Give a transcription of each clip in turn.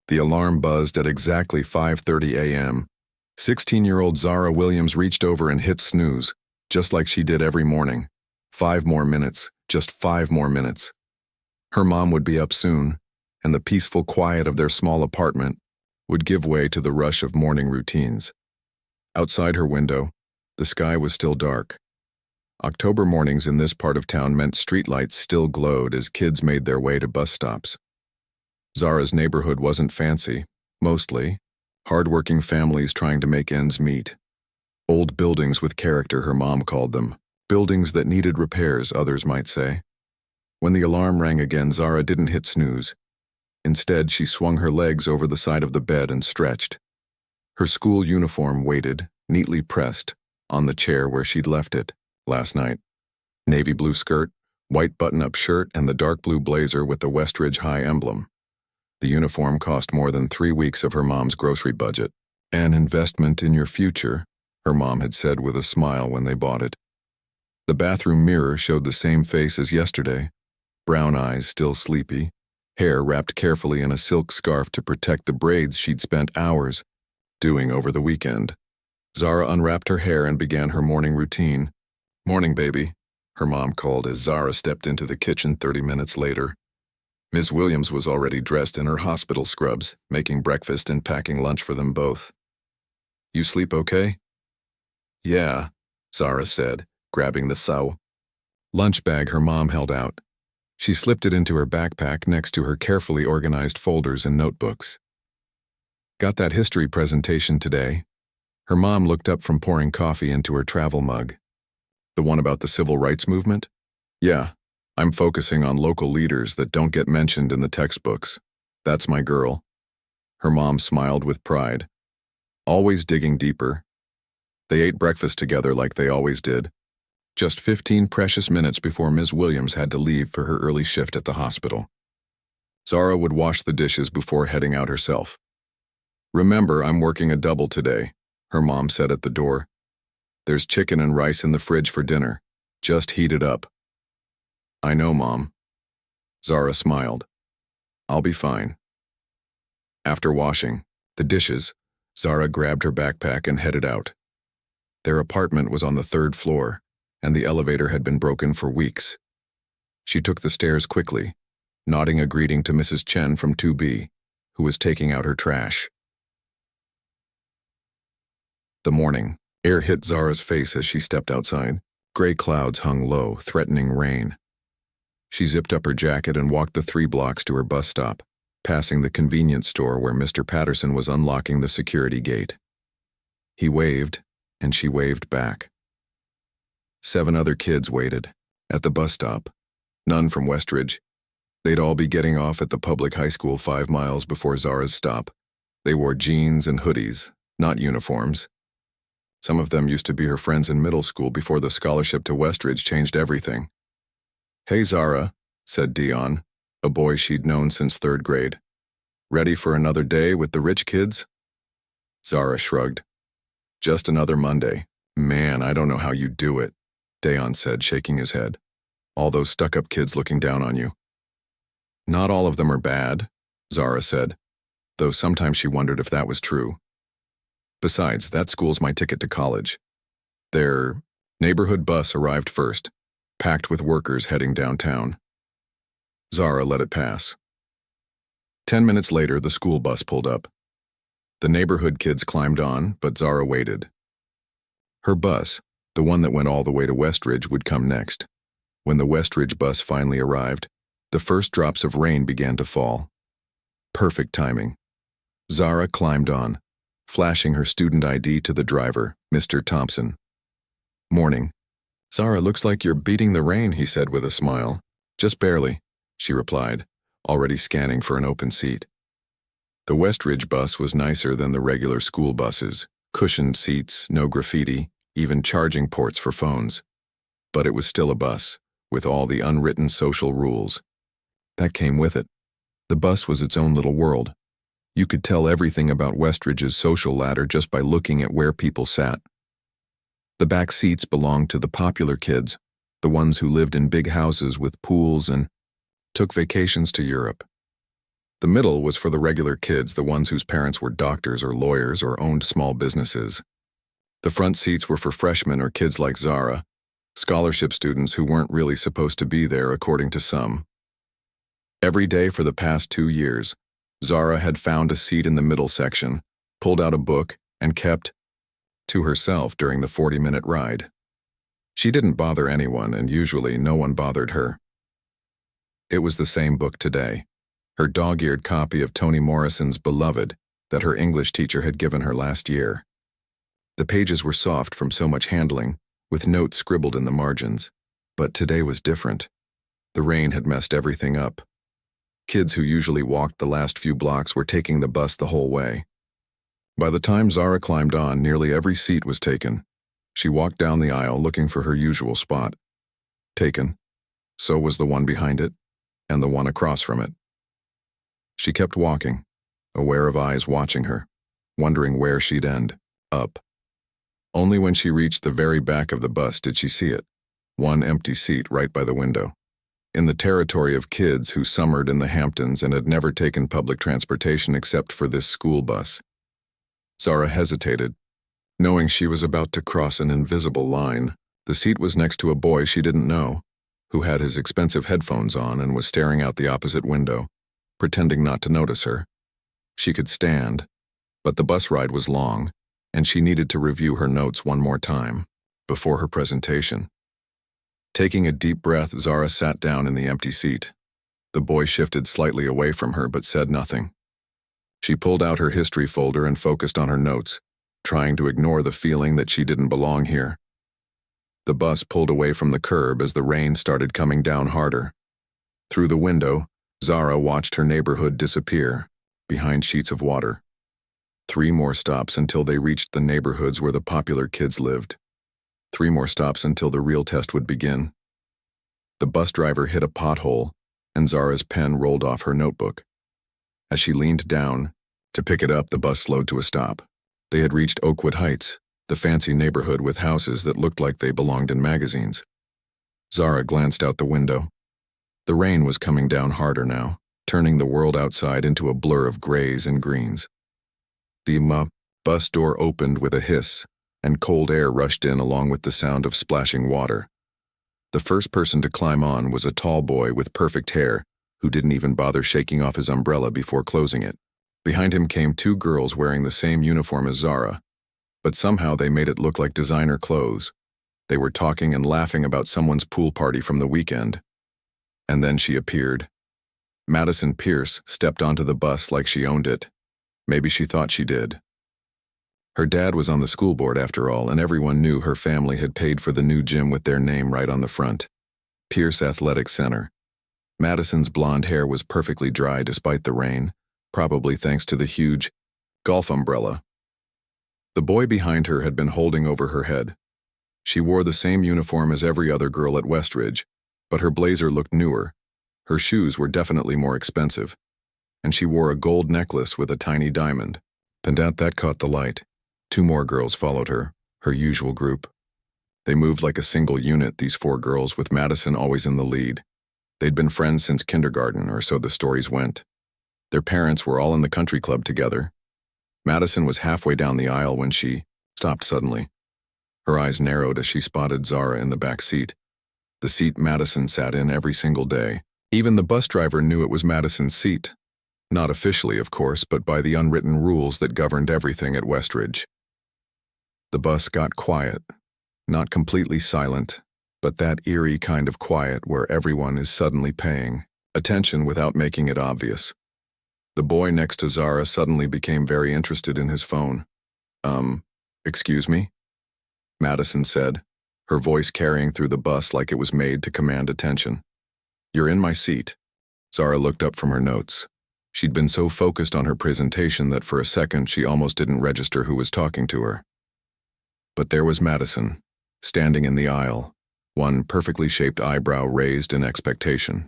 The alarm buzzed at exactly 5:30 a.m. 16-year-old Zara Williams reached over and hit snooze, just like she did every morning. 5 more minutes, just 5 more minutes. Her mom would be up soon, and the peaceful quiet of their small apartment would give way to the rush of morning routines. Outside her window, the sky was still dark. October mornings in this part of town meant streetlights still glowed as kids made their way to bus stops. Zara's neighborhood wasn't fancy, mostly hard-working families trying to make ends meet. Old buildings with character, her mom called them. Buildings that needed repairs, others might say. When the alarm rang again, Zara didn't hit snooze. Instead, she swung her legs over the side of the bed and stretched. Her school uniform waited, neatly pressed, on the chair where she'd left it last night. Navy blue skirt, white button-up shirt, and the dark blue blazer with the Westridge High emblem. The uniform cost more than 3 weeks of her mom's grocery budget. An investment in your future, her mom had said with a smile when they bought it. The bathroom mirror showed the same face as yesterday. Brown eyes still sleepy, hair wrapped carefully in a silk scarf to protect the braids she'd spent hours doing over the weekend. Zara unwrapped her hair and began her morning routine. "Morning, baby," her mom called as Zara stepped into the kitchen 30 minutes later. Ms. Williams was already dressed in her hospital scrubs, making breakfast and packing lunch for them both. "You sleep okay?" "Yeah," Zara said, grabbing the lunch bag her mom held out. She slipped it into her backpack next to her carefully organized folders and notebooks. "Got that history presentation today?" Her mom looked up from pouring coffee into her travel mug. "The one about the civil rights movement?" "Yeah. I'm focusing on local leaders that don't get mentioned in the textbooks. That's my girl." Her mom smiled with pride. Always digging deeper. They ate breakfast together like they always did. Just 15 precious minutes before Ms. Williams had to leave for her early shift at the hospital. Zara would wash the dishes before heading out herself. "Remember, I'm working a double today," her mom said at the door. "There's chicken and rice in the fridge for dinner. Just heat it up." "I know, Mom." Zara smiled. "I'll be fine." After washing the dishes, Zara grabbed her backpack and headed out. Their apartment was on the 3rd floor, and the elevator had been broken for weeks. She took the stairs quickly, nodding a greeting to Mrs. Chen from 2B, who was taking out her trash. The morning air hit Zara's face as she stepped outside. Gray clouds hung low, threatening rain. She zipped up her jacket and walked the 3 blocks to her bus stop, passing the convenience store where Mr. Patterson was unlocking the security gate. He waved, and she waved back. 7 other kids waited at the bus stop, none from Westridge. They'd all be getting off at the public high school 5 miles before Zara's stop. They wore jeans and hoodies, not uniforms. Some of them used to be her friends in middle school before the scholarship to Westridge changed everything. "Hey, Zara," said Dion, a boy she'd known since 3rd grade. "Ready for another day with the rich kids?" Zara shrugged. "Just another Monday. Man, I don't know how you do it," Dion said, shaking his head. "All those stuck-up kids looking down on you." "Not all of them are bad," Zara said, though sometimes she wondered if that was true. "Besides, that school's my ticket to college." Their neighborhood bus arrived first, packed with workers heading downtown. Zara let it pass. 10 minutes later, the school bus pulled up. The neighborhood kids climbed on, but Zara waited. Her bus, the one that went all the way to Westridge, would come next. When the Westridge bus finally arrived, the first drops of rain began to fall. Perfect timing. Zara climbed on, flashing her student ID to the driver, Mr. Thompson. "Morning." "Zara, looks like you're beating the rain," he said with a smile. "Just barely," she replied, already scanning for an open seat. The Westridge bus was nicer than the regular school buses. Cushioned seats, no graffiti, even charging ports for phones. But it was still a bus, with all the unwritten social rules. That came with it. The bus was its own little world. You could tell everything about Westridge's social ladder just by looking at where people sat. The back seats belonged to the popular kids, the ones who lived in big houses with pools and took vacations to Europe. The middle was for the regular kids, the ones whose parents were doctors or lawyers or owned small businesses. The front seats were for freshmen or kids like Zara, scholarship students who weren't really supposed to be there according to some. Every day for the past 2 years, Zara had found a seat in the middle section, pulled out a book, and kept to herself during the 40-minute ride. She didn't bother anyone, and usually no one bothered her. It was the same book today, her dog-eared copy of Toni Morrison's Beloved that her English teacher had given her last year. The pages were soft from so much handling, with notes scribbled in the margins. But today was different. The rain had messed everything up. Kids who usually walked the last few blocks were taking the bus the whole way. By the time Zara climbed on, nearly every seat was taken. She walked down the aisle looking for her usual spot. Taken. So was the one behind it, and the one across from it. She kept walking, aware of eyes watching her, wondering where she'd end. Up. Only when she reached the very back of the bus did she see it, one empty seat right by the window. In the territory of kids who summered in the Hamptons and had never taken public transportation except for this school bus. Zara hesitated, knowing she was about to cross an invisible line. The seat was next to a boy she didn't know, who had his expensive headphones on and was staring out the opposite window, pretending not to notice her. She could stand, but the bus ride was long, and she needed to review her notes one more time, before her presentation. Taking a deep breath, Zara sat down in the empty seat. The boy shifted slightly away from her but said nothing. She pulled out her history folder and focused on her notes, trying to ignore the feeling that she didn't belong here. The bus pulled away from the curb as the rain started coming down harder. Through the window, Zara watched her neighborhood disappear, behind sheets of water. 3 more stops until they reached the neighborhoods where the popular kids lived. 3 more stops until the real test would begin. The bus driver hit a pothole, and Zara's pen rolled off her notebook. As she leaned down to pick it up, the bus slowed to a stop. They had reached Oakwood Heights, the fancy neighborhood with houses that looked like they belonged in magazines. Zara glanced out the window. The rain was coming down harder now, turning the world outside into a blur of grays and greens. The bus door opened with a hiss, and cold air rushed in along with the sound of splashing water. The first person to climb on was a tall boy with perfect hair, who didn't even bother shaking off his umbrella before closing it. Behind him came 2 girls wearing the same uniform as Zara, but somehow they made it look like designer clothes. They were talking and laughing about someone's pool party from the weekend. And then she appeared. Madison Pierce stepped onto the bus like she owned it. Maybe she thought she did. Her dad was on the school board after all, and everyone knew her family had paid for the new gym with their name right on the front. Pierce Athletic Center. Madison's blonde hair was perfectly dry despite the rain, probably thanks to the huge golf umbrella. The boy behind her had been holding over her head. She wore the same uniform as every other girl at Westridge, but her blazer looked newer. Her shoes were definitely more expensive, and she wore a gold necklace with a tiny diamond. Pendant that caught the light. 2 more girls followed her usual group. They moved like a single unit, these 4 girls, with Madison always in the lead. They'd been friends since kindergarten, or so the stories went. Their parents were all in the country club together. Madison was halfway down the aisle when she stopped suddenly. Her eyes narrowed as she spotted Zara in the back seat, the seat Madison sat in every single day. Even the bus driver knew it was Madison's seat. Not officially, of course, but by the unwritten rules that governed everything at Westridge. The bus got quiet, not completely silent, but that eerie kind of quiet where everyone is suddenly paying attention without making it obvious. The boy next to Zara suddenly became very interested in his phone. Excuse me? Madison said, her voice carrying through the bus like it was made to command attention. You're in my seat. Zara looked up from her notes. She'd been so focused on her presentation that for a second she almost didn't register who was talking to her. But there was Madison, standing in the aisle, one perfectly shaped eyebrow raised in expectation.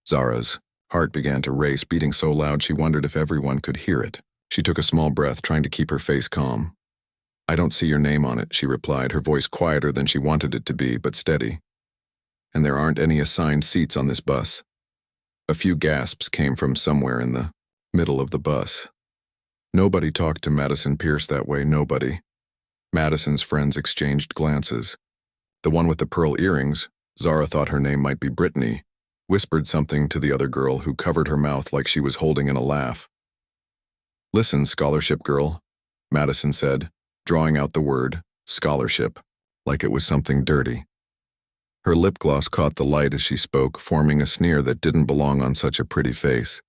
Zara's heart began to race, beating so loud she wondered if everyone could hear it. She took a small breath, trying to keep her face calm. I don't see your name on it, she replied, her voice quieter than she wanted it to be, but steady. And there aren't any assigned seats on this bus. A few gasps came from somewhere in the middle of the bus. Nobody talked to Madison Pierce that way, nobody. Madison's friends exchanged glances. The one with the pearl earrings, Zara thought her name might be Brittany, whispered something to the other girl who covered her mouth like she was holding in a laugh. "Listen, scholarship girl," Madison said, drawing out the word, scholarship, like it was something dirty. Her lip gloss caught the light as she spoke, forming a sneer that didn't belong on such a pretty face.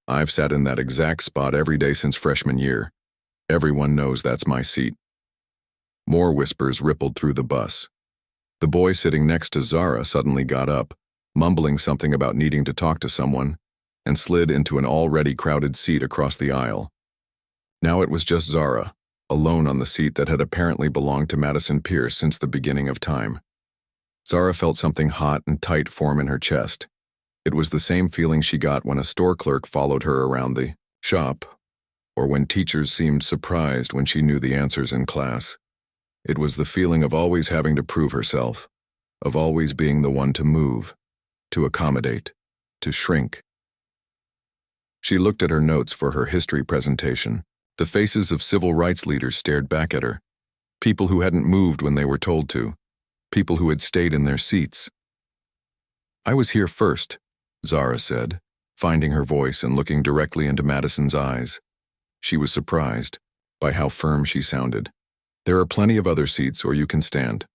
"I've sat in that exact spot every day since freshman year. Everyone knows that's my seat." More whispers rippled through the bus. The boy sitting next to Zara suddenly got up, mumbling something about needing to talk to someone, and slid into an already crowded seat across the aisle. Now it was just Zara, alone on the seat that had apparently belonged to Madison Pierce since the beginning of time. Zara felt something hot and tight form in her chest. It was the same feeling she got when a store clerk followed her around the shop, or when teachers seemed surprised when she knew the answers in class. It was the feeling of always having to prove herself, of always being the one to move, to accommodate, to shrink. She looked at her notes for her history presentation. The faces of civil rights leaders stared back at her, people who hadn't moved when they were told to, people who had stayed in their seats. "I was here first," Zara said, finding her voice and looking directly into Madison's eyes. She was surprised by how firm she sounded. "There are plenty of other seats, or you can stand."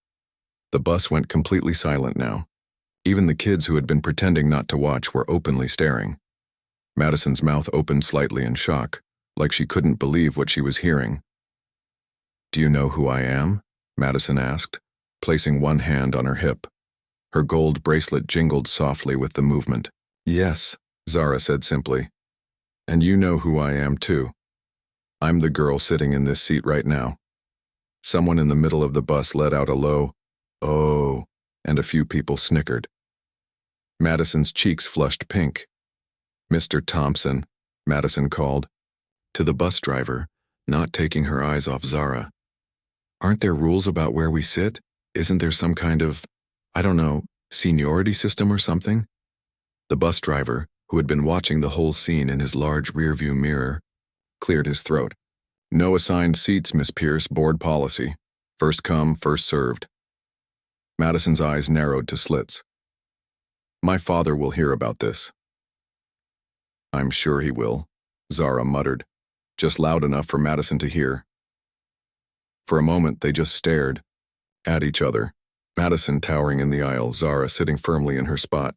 The bus went completely silent now. Even the kids who had been pretending not to watch were openly staring. Madison's mouth opened slightly in shock, like she couldn't believe what she was hearing. "Do you know who I am?" Madison asked, placing one hand on her hip. Her gold bracelet jingled softly with the movement. "Yes," Zara said simply. "And you know who I am too. I'm the girl sitting in this seat right now." Someone in the middle of the bus let out a low, "Oh," and a few people snickered. Madison's cheeks flushed pink. "Mr. Thompson," Madison called, to the bus driver, not taking her eyes off Zara. "Aren't there rules about where we sit? Isn't there some kind of, I don't know, seniority system or something?" The bus driver, who had been watching the whole scene in his large rearview mirror, cleared his throat. "No assigned seats, Miss Pierce, board policy. First come, first served." Madison's eyes narrowed to slits. "My father will hear about this." "I'm sure he will," Zara muttered, just loud enough for Madison to hear. For a moment, they just stared at each other, Madison towering in the aisle, Zara sitting firmly in her spot.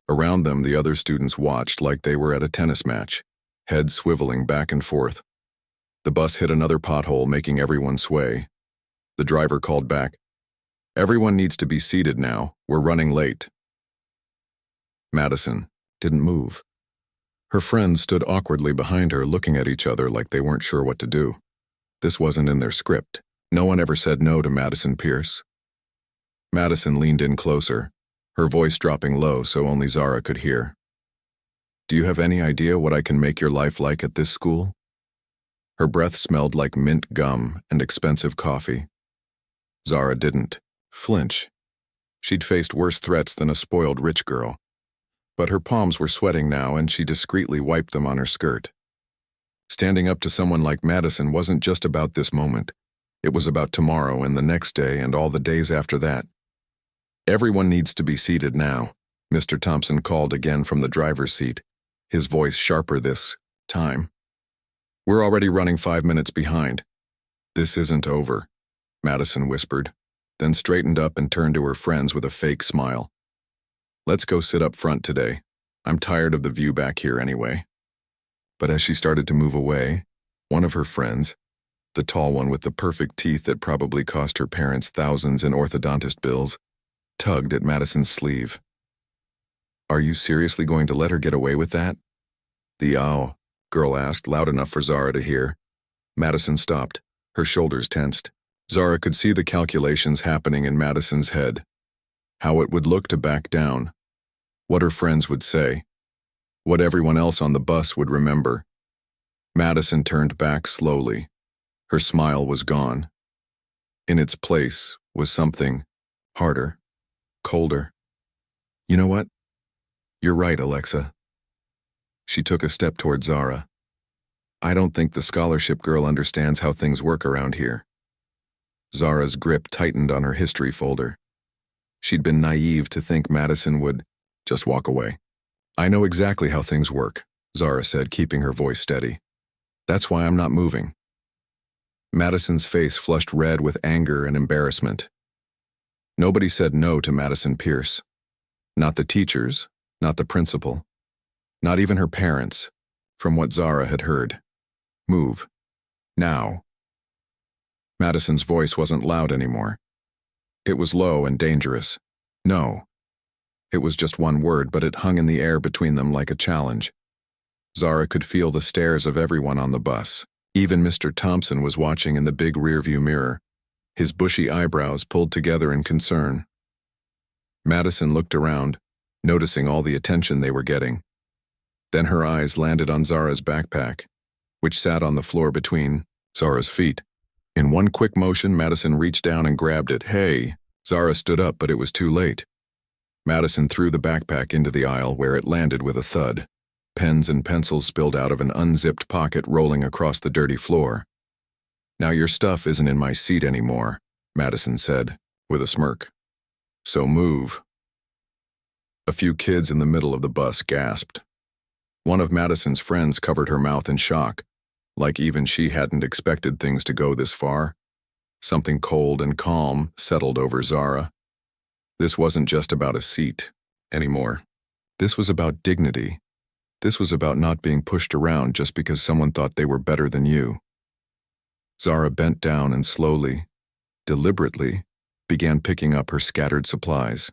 Around them, the other students watched like they were at a tennis match, heads swiveling back and forth. The bus hit another pothole, making everyone sway. The driver called back, "Everyone needs to be seated now. We're running late." Madison didn't move. Her friends stood awkwardly behind her, looking at each other like they weren't sure what to do. This wasn't in their script. No one ever said no to Madison Pierce. Madison leaned in closer, her voice dropping low so only Zara could hear. "Do you have any idea what I can make your life like at this school?" Her breath smelled like mint gum and expensive coffee. Zara didn't flinch. She'd faced worse threats than a spoiled rich girl. But her palms were sweating now, and she discreetly wiped them on her skirt. Standing up to someone like Madison wasn't just about this moment. It was about tomorrow and the next day and all the days after that. "Everyone needs to be seated now," Mr. Thompson called again from the driver's seat, his voice sharper this time. "We're already running 5 minutes behind." "This isn't over," Madison whispered, then straightened up and turned to her friends with a fake smile. "Let's go sit up front today. I'm tired of the view back here anyway." But as she started to move away, one of her friends, the tall one with the perfect teeth that probably cost her parents thousands in orthodontist bills, tugged at Madison's sleeve. "Are you seriously going to let her get away with that?" The "ow" girl asked, loud enough for Zara to hear. Madison stopped, her shoulders tensed. Zara could see the calculations happening in Madison's head. How it would look to back down. What her friends would say. What everyone else on the bus would remember. Madison turned back slowly. Her smile was gone. In its place was something harder, colder. "You know what? You're right, Alexa. She took a step toward Zara. I don't think the scholarship girl understands how things work around here. Zara's grip tightened on her history folder. She'd been naive to think Madison would just walk away. I know exactly how things work, Zara said, keeping her voice steady. That's why I'm not moving. Madison's face flushed red with anger and embarrassment. Nobody said no to Madison Pierce. Not the teachers, not the principal, not even her parents, from what Zara had heard. Move. Now. Madison's voice wasn't loud anymore. It was low and dangerous. No. It was just one word, but it hung in the air between them like a challenge. Zara could feel the stares of everyone on the bus. Even Mr. Thompson was watching in the big rearview mirror, his bushy eyebrows pulled together in concern. Madison looked around, noticing all the attention they were getting. Then her eyes landed on Zara's backpack, which sat on the floor between Zara's feet. In one quick motion, Madison reached down and grabbed it. Hey! Zara stood up, but it was too late. Madison threw the backpack into the aisle, where it landed with a thud. Pens and pencils spilled out of an unzipped pocket, rolling across the dirty floor. Now your stuff isn't in my seat anymore, Madison said, with a smirk. So move. A few kids in the middle of the bus gasped. One of Madison's friends covered her mouth in shock, like even she hadn't expected things to go this far. Something cold and calm settled over Zara. This wasn't just about a seat anymore. This was about dignity. This was about not being pushed around just because someone thought they were better than you. Zara bent down and slowly, deliberately, began picking up her scattered supplies.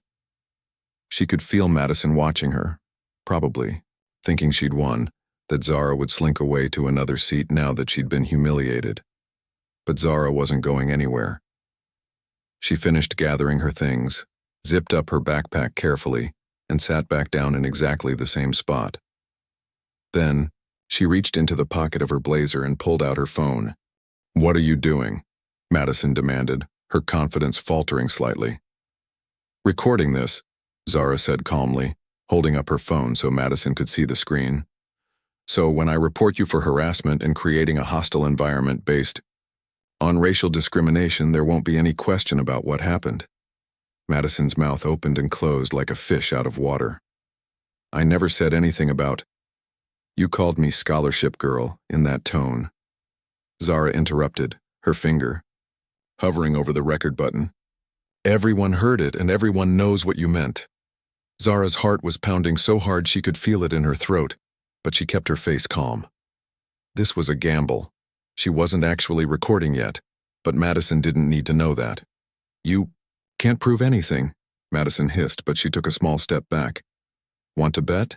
She could feel Madison watching her, probably, thinking she'd won, that Zara would slink away to another seat now that she'd been humiliated. But Zara wasn't going anywhere. She finished gathering her things, zipped up her backpack carefully, and sat back down in exactly the same spot. Then, she reached into the pocket of her blazer and pulled out her phone. What are you doing? Madison demanded, her confidence faltering slightly. Recording this, Zara said calmly, holding up her phone so Madison could see the screen. So when I report you for harassment and creating a hostile environment based on racial discrimination, there won't be any question about what happened. Madison's mouth opened and closed like a fish out of water. I never said anything about. You called me scholarship girl in that tone. Zara interrupted, her finger hovering over the record button. Everyone heard it and everyone knows what you meant. Zara's heart was pounding so hard she could feel it in her throat, but she kept her face calm. This was a gamble. She wasn't actually recording yet, but Madison didn't need to know that. You can't prove anything, Madison hissed, but she took a small step back. Want to bet?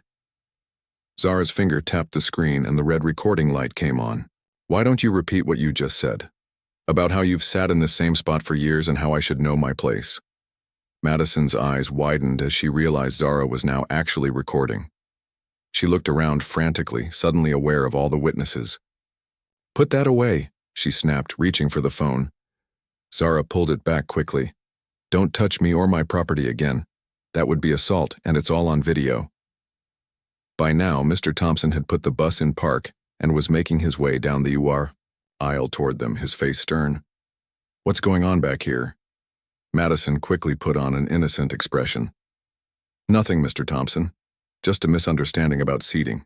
Zara's finger tapped the screen and the red recording light came on. Why don't you repeat what you just said? About how you've sat in the same spot for years and how I should know my place. Madison's eyes widened as she realized Zara was now actually recording. She looked around frantically, suddenly aware of all the witnesses. Put that away, she snapped, reaching for the phone. Zara pulled it back quickly. Don't touch me or my property again. That would be assault, and it's all on video. By now, Mr. Thompson had put the bus in park and was making his way down the UR aisle toward them, his face stern. What's going on back here? Madison quickly put on an innocent expression. Nothing, Mr. Thompson. Just a misunderstanding about seating.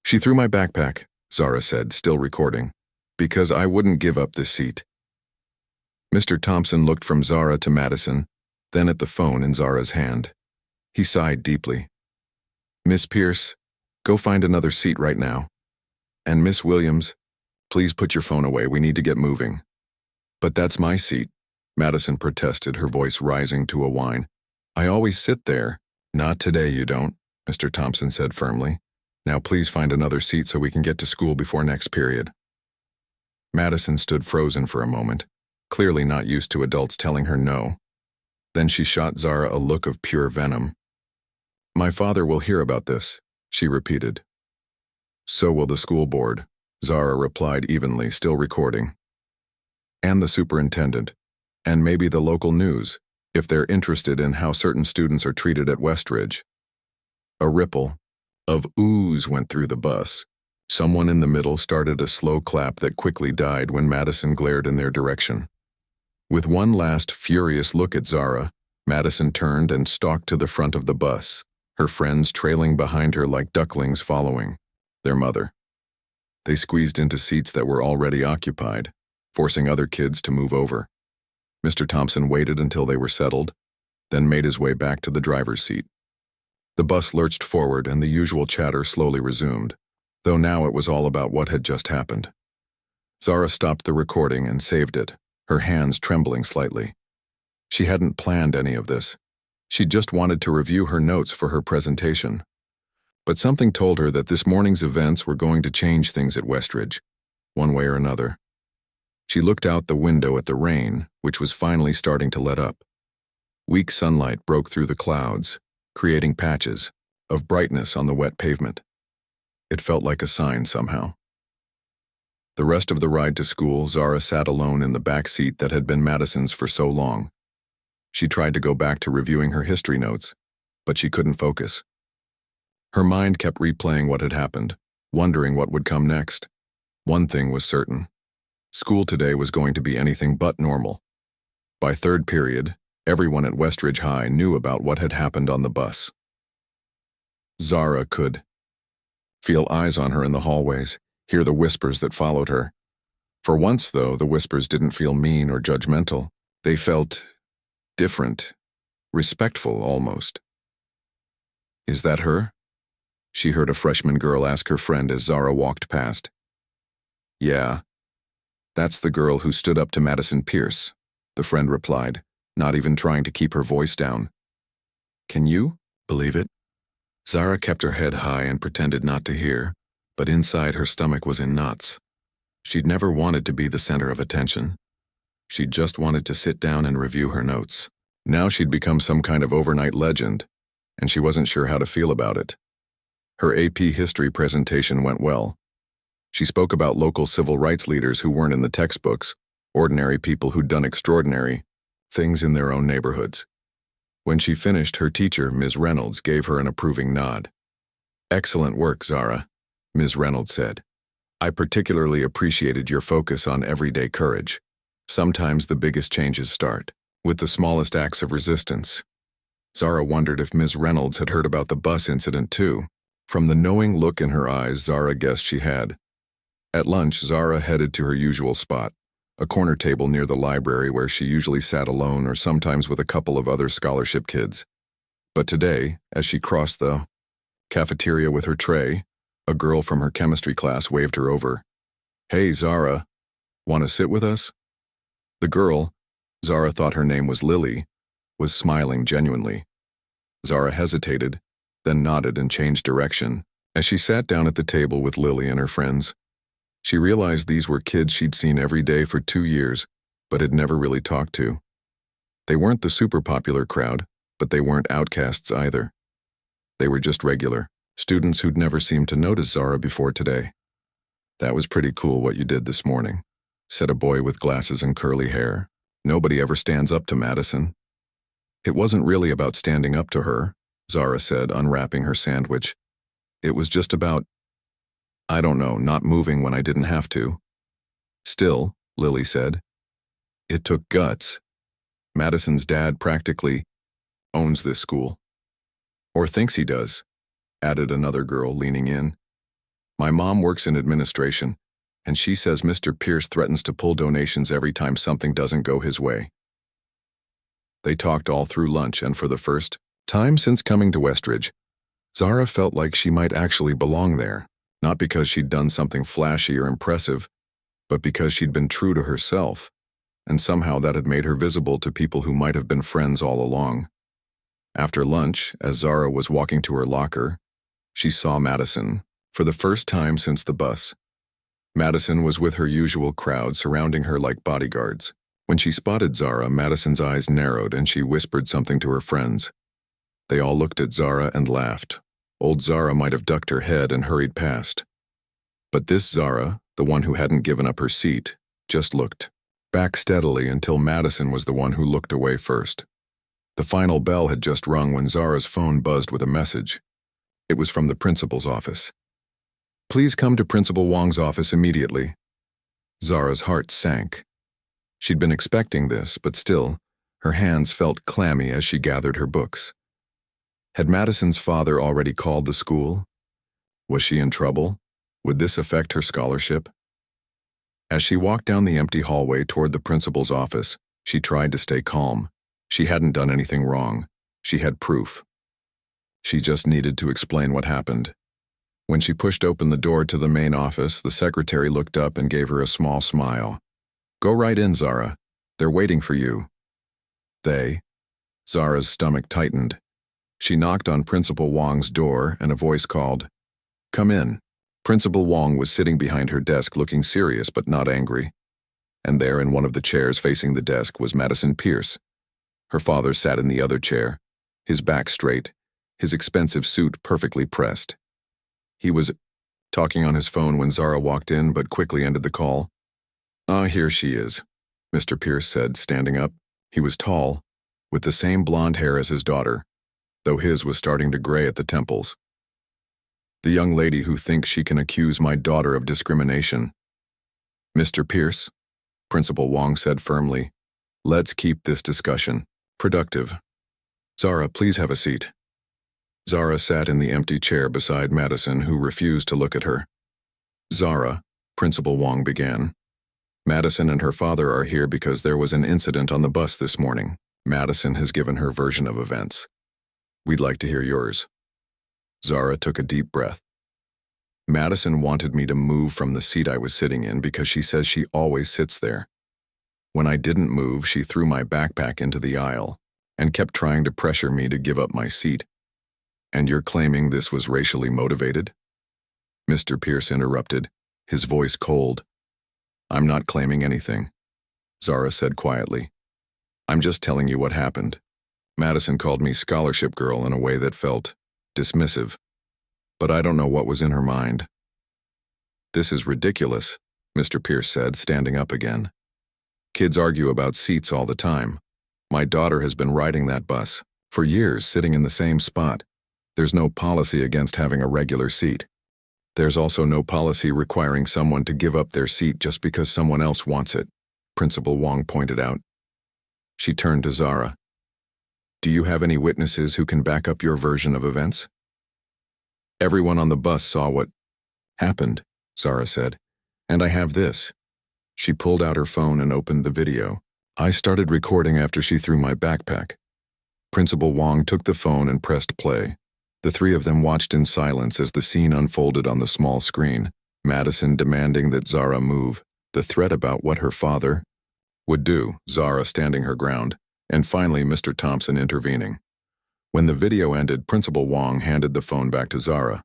She threw my backpack, Zara said, still recording, because I wouldn't give up this seat. Mr. Thompson looked from Zara to Madison, then at the phone in Zara's hand. He sighed deeply. Miss Pierce, go find another seat right now. And Miss Williams, please put your phone away, we need to get moving. But that's my seat, Madison protested, her voice rising to a whine. I always sit there. Not today, you don't, Mr. Thompson said firmly. Now please find another seat so we can get to school before next period. Madison stood frozen for a moment, clearly not used to adults telling her no. Then she shot Zara a look of pure venom. My father will hear about this, she repeated. So will the school board, Zara replied evenly, still recording. And the superintendent, and maybe the local news, if they're interested in how certain students are treated at Westridge. A ripple of oohs went through the bus. Someone in the middle started a slow clap that quickly died when Madison glared in their direction. With one last furious look at Zara, Madison turned and stalked to the front of the bus, her friends trailing behind her like ducklings following their mother. They squeezed into seats that were already occupied, forcing other kids to move over. Mr. Thompson waited until they were settled, then made his way back to the driver's seat. The bus lurched forward and the usual chatter slowly resumed, though now it was all about what had just happened. Zara stopped the recording and saved it, her hands trembling slightly. She hadn't planned any of this. She just wanted to review her notes for her presentation. But something told her that this morning's events were going to change things at Westridge, one way or another. She looked out the window at the rain, which was finally starting to let up. Weak sunlight broke through the clouds, creating patches of brightness on the wet pavement. It felt like a sign somehow. The rest of the ride to school, Zara sat alone in the back seat that had been Madison's for so long. She tried to go back to reviewing her history notes, but she couldn't focus. Her mind kept replaying what had happened, wondering what would come next. One thing was certain. School today was going to be anything but normal. By third period, everyone at Westridge High knew about what had happened on the bus. Zara could feel eyes on her in the hallways, hear the whispers that followed her. For once, though, the whispers didn't feel mean or judgmental. They felt different, respectful almost. "Is that her?" she heard a freshman girl ask her friend as Zara walked past. "Yeah, that's the girl who stood up to Madison Pierce," the friend replied, not even trying to keep her voice down. "Can you believe it?" Zara kept her head high and pretended not to hear, but inside her stomach was in knots. She'd never wanted to be the center of attention. She'd just wanted to sit down and review her notes. Now she'd become some kind of overnight legend, and she wasn't sure how to feel about it. Her AP history presentation went well. She spoke about local civil rights leaders who weren't in the textbooks, ordinary people who'd done extraordinary things in their own neighborhoods. When she finished, her teacher, Ms. Reynolds, gave her an approving nod. "Excellent work, Zara," Ms. Reynolds said. "I particularly appreciated your focus on everyday courage. Sometimes the biggest changes start with the smallest acts of resistance." Zara wondered if Ms. Reynolds had heard about the bus incident too. From the knowing look in her eyes, Zara guessed she had. At lunch, Zara headed to her usual spot, a corner table near the library where she usually sat alone or sometimes with a couple of other scholarship kids. But today, as she crossed the cafeteria with her tray, a girl from her chemistry class waved her over. "Hey, Zara, want to sit with us?" The girl, Zara thought her name was Lily, was smiling genuinely. Zara hesitated, then nodded and changed direction. As she sat down at the table with Lily and her friends, she realized these were kids she'd seen every day for 2 years, but had never really talked to. They weren't the super popular crowd, but they weren't outcasts either. They were just regular students who'd never seemed to notice Zara before today. "That was pretty cool what you did this morning," said a boy with glasses and curly hair. "Nobody ever stands up to Madison." "It wasn't really about standing up to her," Zara said, unwrapping her sandwich. "It was just about, I don't know, not moving when I didn't have to." "Still," Lily said, "it took guts. Madison's dad practically owns this school." "Or thinks he does," added another girl, leaning in. "My mom works in administration, and she says Mr. Pierce threatens to pull donations every time something doesn't go his way." They talked all through lunch, and for the first time since coming to Westridge, Zara felt like she might actually belong there, not because she'd done something flashy or impressive, but because she'd been true to herself, and somehow that had made her visible to people who might have been friends all along. After lunch, as Zara was walking to her locker, she saw Madison, for the first time since the bus. Madison was with her usual crowd surrounding her like bodyguards. When she spotted Zara, Madison's eyes narrowed and she whispered something to her friends. They all looked at Zara and laughed. Old Zara might have ducked her head and hurried past. But this Zara, the one who hadn't given up her seat, just looked back steadily until Madison was the one who looked away first. The final bell had just rung when Zara's phone buzzed with a message. It was from the principal's office. "Please come to Principal Wong's office immediately." Zara's heart sank. She'd been expecting this, but still, her hands felt clammy as she gathered her books. Had Madison's father already called the school? Was she in trouble? Would this affect her scholarship? As she walked down the empty hallway toward the principal's office, she tried to stay calm. She hadn't done anything wrong. She had proof. She just needed to explain what happened. When she pushed open the door to the main office, the secretary looked up and gave her a small smile. "Go right in, Zara. They're waiting for you." They? Zara's stomach tightened. She knocked on Principal Wong's door and a voice called, "Come in." Principal Wong was sitting behind her desk looking serious but not angry. And there in one of the chairs facing the desk was Madison Pierce. Her father sat in the other chair, his back straight, his expensive suit perfectly pressed. He was talking on his phone when Zara walked in but quickly ended the call. "Ah, here she is," Mr. Pierce said, standing up. He was tall, with the same blonde hair as his daughter, though his was starting to gray at the temples. "The young lady who thinks she can accuse my daughter of discrimination." "Mr. Pierce," Principal Wong said firmly, "let's keep this discussion productive. Zara, please have a seat." Zara sat in the empty chair beside Madison, who refused to look at her. "Zara," Principal Wong began, "Madison and her father are here because there was an incident on the bus this morning. Madison has given her version of events. We'd like to hear yours." Zara took a deep breath. "Madison wanted me to move from the seat I was sitting in because she says she always sits there. When I didn't move, she threw my backpack into the aisle and kept trying to pressure me to give up my seat. And you're claiming this was racially motivated?" Mr. Pierce interrupted, his voice cold. "I'm not claiming anything," Zara said quietly. "I'm just telling you what happened. Madison called me scholarship girl in a way that felt dismissive, but I don't know what was in her mind." "This is ridiculous," Mr. Pierce said, standing up again. "Kids argue about seats all the time. My daughter has been riding that bus for years, sitting in the same spot. There's no policy against having a regular seat. There's also no policy requiring someone to give up their seat just because someone else wants it," Principal Wong pointed out. She turned to Zara. "Do you have any witnesses who can back up your version of events?" "Everyone on the bus saw what happened," Zara said. "And I have this." She pulled out her phone and opened the video. "I started recording after she threw my backpack." Principal Wong took the phone and pressed play. The three of them watched in silence as the scene unfolded on the small screen, Madison demanding that Zara move, the threat about what her father would do, Zara standing her ground, and finally Mr. Thompson intervening. When the video ended, Principal Wong handed the phone back to Zara.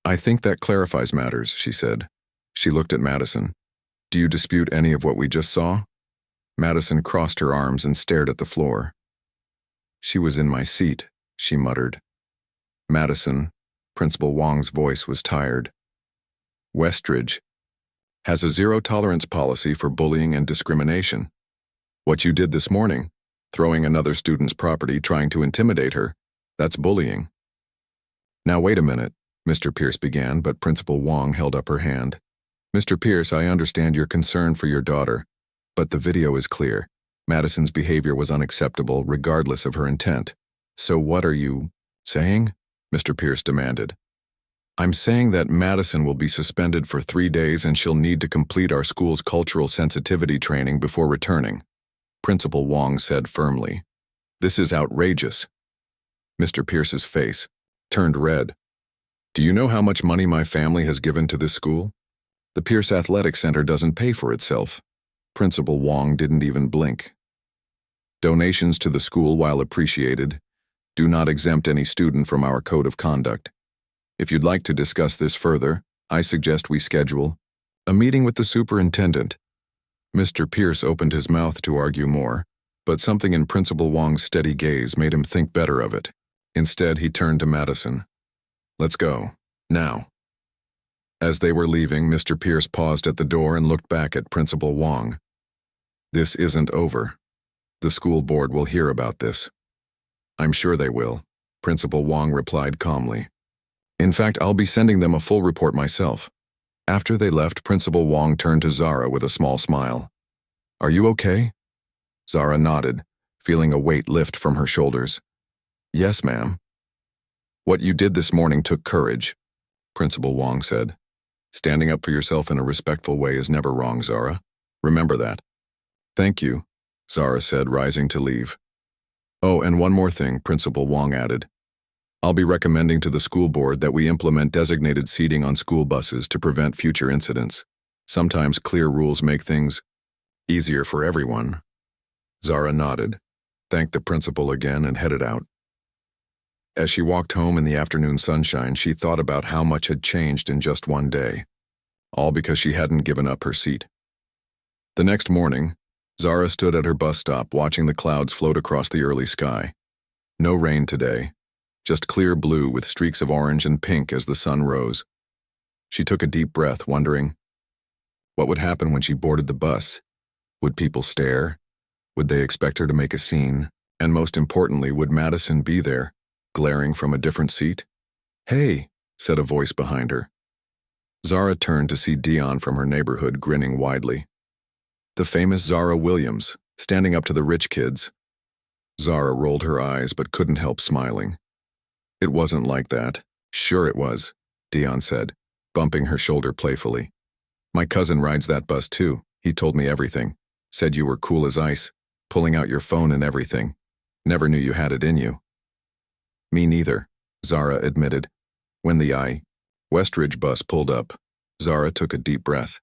"I think that clarifies matters," she said. She looked at Madison. "Do you dispute any of what we just saw?" Madison crossed her arms and stared at the floor. "She was in my seat," she muttered. "Madison," Principal Wong's voice was tired, "Westridge has a zero-tolerance policy for bullying and discrimination. What you did this morning, throwing another student's property, trying to intimidate her, that's bullying." "Now wait a minute," Mr. Pierce began, but Principal Wong held up her hand. "Mr. Pierce, I understand your concern for your daughter, but the video is clear. Madison's behavior was unacceptable regardless of her intent. So what are you saying?" Mr. Pierce demanded. "I'm saying that Madison will be suspended for 3 days and she'll need to complete our school's cultural sensitivity training before returning," Principal Wong said firmly. "This is outrageous." Mr. Pierce's face turned red. "Do you know how much money my family has given to this school? The Pierce Athletic Center doesn't pay for itself." Principal Wong didn't even blink. "Donations to the school, while appreciated, do not exempt any student from our code of conduct. If you'd like to discuss this further, I suggest we schedule a meeting with the superintendent." Mr. Pierce opened his mouth to argue more, but something in Principal Wong's steady gaze made him think better of it. Instead, he turned to Madison. "Let's go. Now." As they were leaving, Mr. Pierce paused at the door and looked back at Principal Wong. "This isn't over. The school board will hear about this." "I'm sure they will," Principal Wong replied calmly. In fact, I'll be sending them a full report myself. After they left, Principal Wong turned to Zara with a small smile. Are you okay? Zara nodded, feeling a weight lift from her shoulders. Yes, ma'am. What you did this morning took courage, Principal Wong said. Standing up for yourself in a respectful way is never wrong, Zara. Remember that. Thank you, Zara said, rising to leave. Oh, and one more thing, Principal Wong added. I'll be recommending to the school board that we implement designated seating on school buses to prevent future incidents. Sometimes clear rules make things easier for everyone. Zara nodded, thanked the principal again, and headed out. As she walked home in the afternoon sunshine, she thought about how much had changed in just one day, all because she hadn't given up her seat. The next morning, Zara stood at her bus stop watching the clouds float across the early sky. No rain today, just clear blue with streaks of orange and pink as the sun rose. She took a deep breath, wondering, what would happen when she boarded the bus? Would people stare? Would they expect her to make a scene? And most importantly, would Madison be there, glaring from a different seat? Hey, said a voice behind her. Zara turned to see Dion from her neighborhood grinning widely. The famous Zara Williams, standing up to the rich kids. Zara rolled her eyes but couldn't help smiling. It wasn't like that. Sure it was, Dion said, bumping her shoulder playfully. My cousin rides that bus too. He told me everything. Said you were cool as ice, pulling out your phone and everything. Never knew you had it in you. Me neither, Zara admitted. When the Westridge bus pulled up, Zara took a deep breath.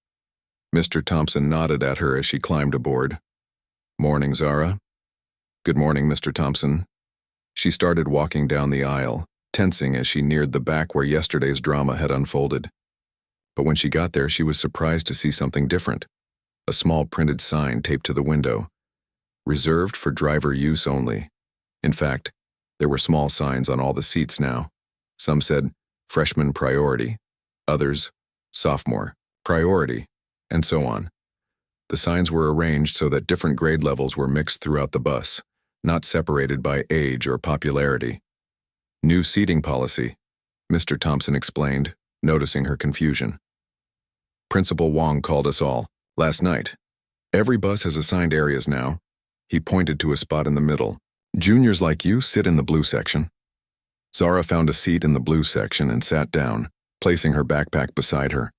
Mr. Thompson nodded at her as she climbed aboard. Morning, Zara. Good morning, Mr. Thompson. She started walking down the aisle, tensing as she neared the back where yesterday's drama had unfolded. But when she got there, she was surprised to see something different. A small printed sign taped to the window. Reserved for driver use only. In fact, there were small signs on all the seats now. Some said, freshman priority. Others, sophomore priority, and so on. The signs were arranged so that different grade levels were mixed throughout the bus, not separated by age or popularity. New seating policy, Mr. Thompson explained, noticing her confusion. Principal Wong called us all, last night. Every bus has assigned areas now. He pointed to a spot in the middle. Juniors like you sit in the blue section. Zara found a seat in the blue section and sat down, placing her backpack beside her.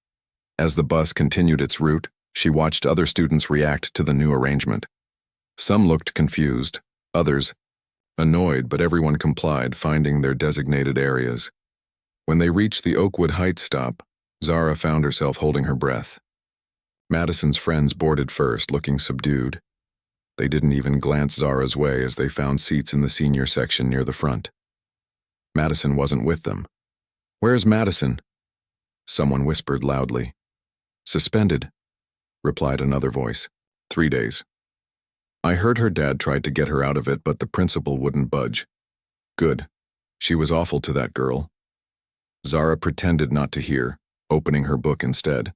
As the bus continued its route, she watched other students react to the new arrangement. Some looked confused, others annoyed, but everyone complied, finding their designated areas. When they reached the Oakwood Heights stop, Zara found herself holding her breath. Madison's friends boarded first, looking subdued. They didn't even glance Zara's way as they found seats in the senior section near the front. Madison wasn't with them. Where's Madison? Someone whispered loudly. Suspended, replied another voice. 3 days. I heard her dad tried to get her out of it, but the principal wouldn't budge. Good. She was awful to that girl. Zara pretended not to hear, opening her book instead.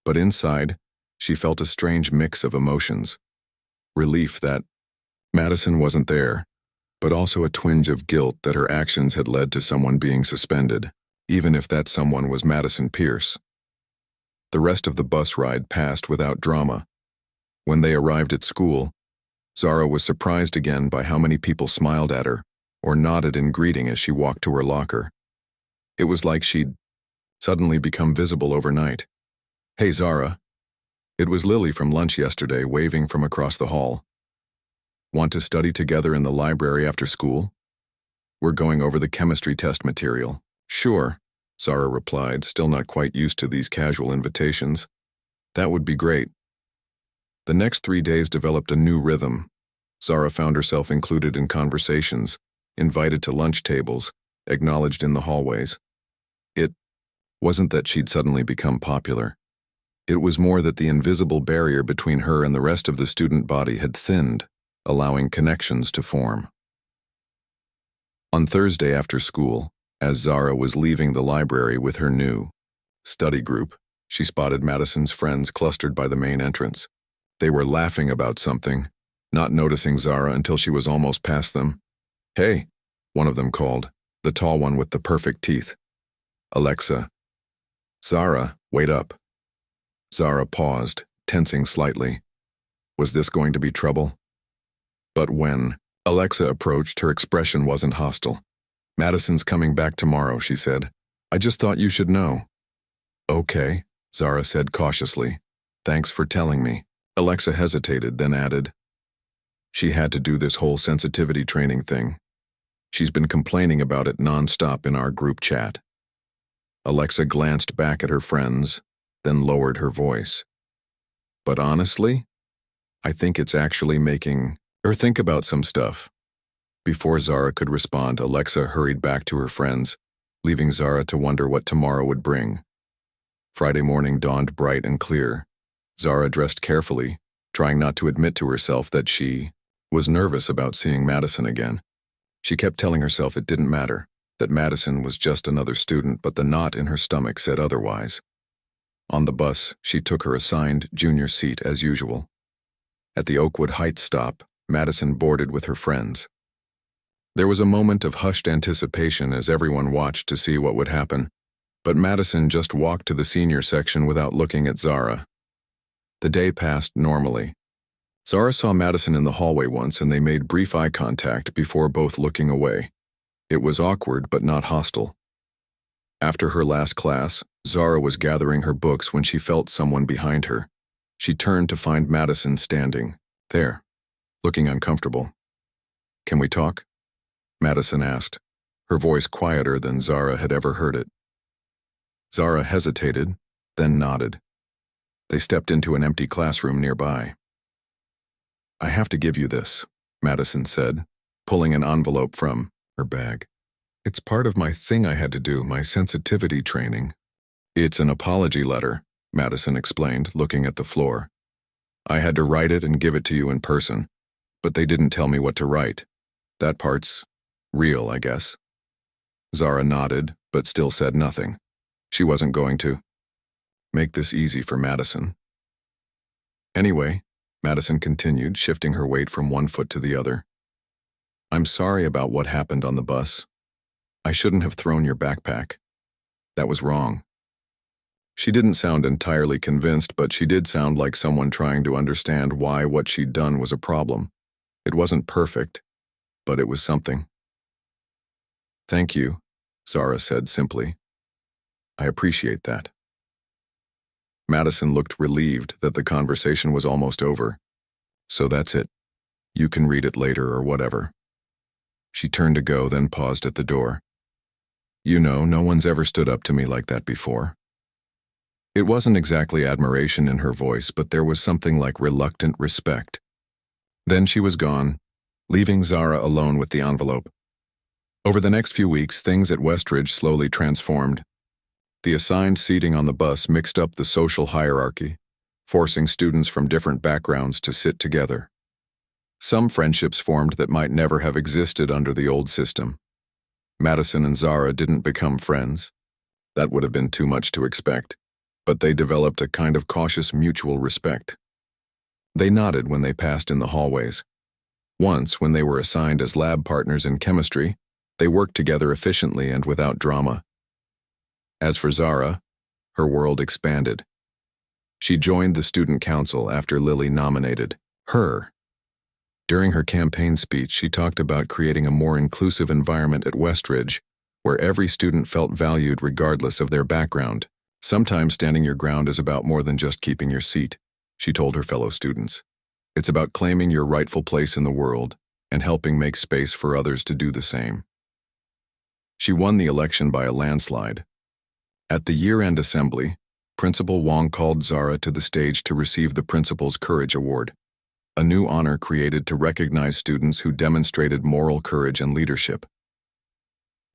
But inside, she felt a strange mix of emotions. Relief that Madison wasn't there, but also a twinge of guilt that her actions had led to someone being suspended, even if that someone was Madison Pierce. The rest of the bus ride passed without drama. When they arrived at school, Zara was surprised again by how many people smiled at her or nodded in greeting as she walked to her locker. It was like she'd suddenly become visible overnight. Hey, Zara. It was Lily from lunch yesterday, waving from across the hall. Want to study together in the library after school? We're going over the chemistry test material. Sure, Zara replied, still not quite used to these casual invitations. That would be great. The next 3 days developed a new rhythm. Zara found herself included in conversations, invited to lunch tables, acknowledged in the hallways. It wasn't that she'd suddenly become popular. It was more that the invisible barrier between her and the rest of the student body had thinned, allowing connections to form. On Thursday after school, as Zara was leaving the library with her new study group, she spotted Madison's friends clustered by the main entrance. They were laughing about something, not noticing Zara until she was almost past them. Hey, one of them called, the tall one with the perfect teeth. Alexa. Zara, wait up. Zara paused, tensing slightly. Was this going to be trouble? But when Alexa approached, her expression wasn't hostile. Madison's coming back tomorrow, she said. I just thought you should know. Okay, Zara said cautiously. Thanks for telling me. Alexa hesitated, then added. She had to do this whole sensitivity training thing. She's been complaining about it nonstop in our group chat. Alexa glanced back at her friends, then lowered her voice. But honestly, I think it's actually making her think about some stuff. Before Zara could respond, Alexa hurried back to her friends, leaving Zara to wonder what tomorrow would bring. Friday morning dawned bright and clear. Zara dressed carefully, trying not to admit to herself that she was nervous about seeing Madison again. She kept telling herself it didn't matter, that Madison was just another student, but the knot in her stomach said otherwise. On the bus, she took her assigned junior seat as usual. At the Oakwood Heights stop, Madison boarded with her friends. There was a moment of hushed anticipation as everyone watched to see what would happen, but Madison just walked to the senior section without looking at Zara. The day passed normally. Zara saw Madison in the hallway once and they made brief eye contact before both looking away. It was awkward but not hostile. After her last class, Zara was gathering her books when she felt someone behind her. She turned to find Madison standing there, looking uncomfortable. Can we talk? Madison asked, her voice quieter than Zara had ever heard it. Zara hesitated, then nodded. They stepped into an empty classroom nearby. I have to give you this, Madison said, pulling an envelope from her bag. It's part of my thing I had to do, my sensitivity training. It's an apology letter, Madison explained, looking at the floor. I had to write it and give it to you in person, but they didn't tell me what to write. That part's real, I guess. Zara nodded, but still said nothing. She wasn't going to make this easy for Madison. Anyway, Madison continued, shifting her weight from one foot to the other. I'm sorry about what happened on the bus. I shouldn't have thrown your backpack. That was wrong. She didn't sound entirely convinced, but she did sound like someone trying to understand why what she'd done was a problem. It wasn't perfect, but it was something. Thank you, Zara said simply. I appreciate that. Madison looked relieved that the conversation was almost over. So that's it. You can read it later or whatever. She turned to go, then paused at the door. You know, no one's ever stood up to me like that before. It wasn't exactly admiration in her voice, but there was something like reluctant respect. Then she was gone, leaving Zara alone with the envelope. Over the next few weeks, things at Westridge slowly transformed. The assigned seating on the bus mixed up the social hierarchy, forcing students from different backgrounds to sit together. Some friendships formed that might never have existed under the old system. Madison and Zara didn't become friends. That would have been too much to expect, but they developed a kind of cautious mutual respect. They nodded when they passed in the hallways. Once, when they were assigned as lab partners in chemistry, they worked together efficiently and without drama. As for Zara, her world expanded. She joined the student council after Lily nominated her. During her campaign speech, she talked about creating a more inclusive environment at Westridge, where every student felt valued regardless of their background. Sometimes standing your ground is about more than just keeping your seat, she told her fellow students. It's about claiming your rightful place in the world and helping make space for others to do the same. She won the election by a landslide. At the year-end assembly, Principal Wong called Zara to the stage to receive the Principal's Courage Award, a new honor created to recognize students who demonstrated moral courage and leadership.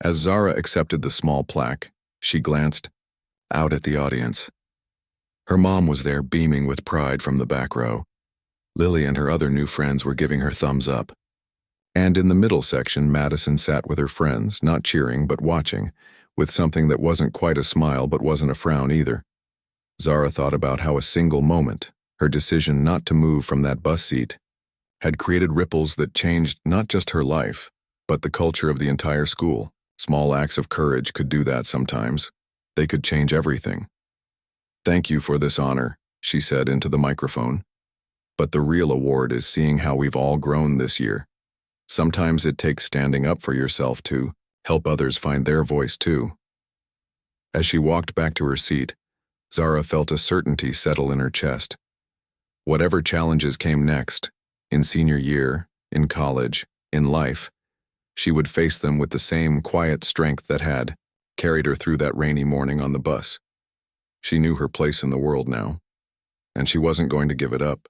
As Zara accepted the small plaque, she glanced out at the audience. Her mom was there, beaming with pride from the back row. Lily and her other new friends were giving her thumbs up. And in the middle section, Madison sat with her friends, not cheering but watching, with something that wasn't quite a smile but wasn't a frown either. Zara thought about how a single moment, her decision not to move from that bus seat, had created ripples that changed not just her life, but the culture of the entire school. Small acts of courage could do that sometimes. They could change everything. "Thank you for this honor," she said into the microphone. "But the real award is seeing how we've all grown this year. Sometimes it takes standing up for yourself to help others find their voice too." As she walked back to her seat, Zara felt a certainty settle in her chest. Whatever challenges came next, in senior year, in college, in life, she would face them with the same quiet strength that had carried her through that rainy morning on the bus. She knew her place in the world now, and she wasn't going to give it up.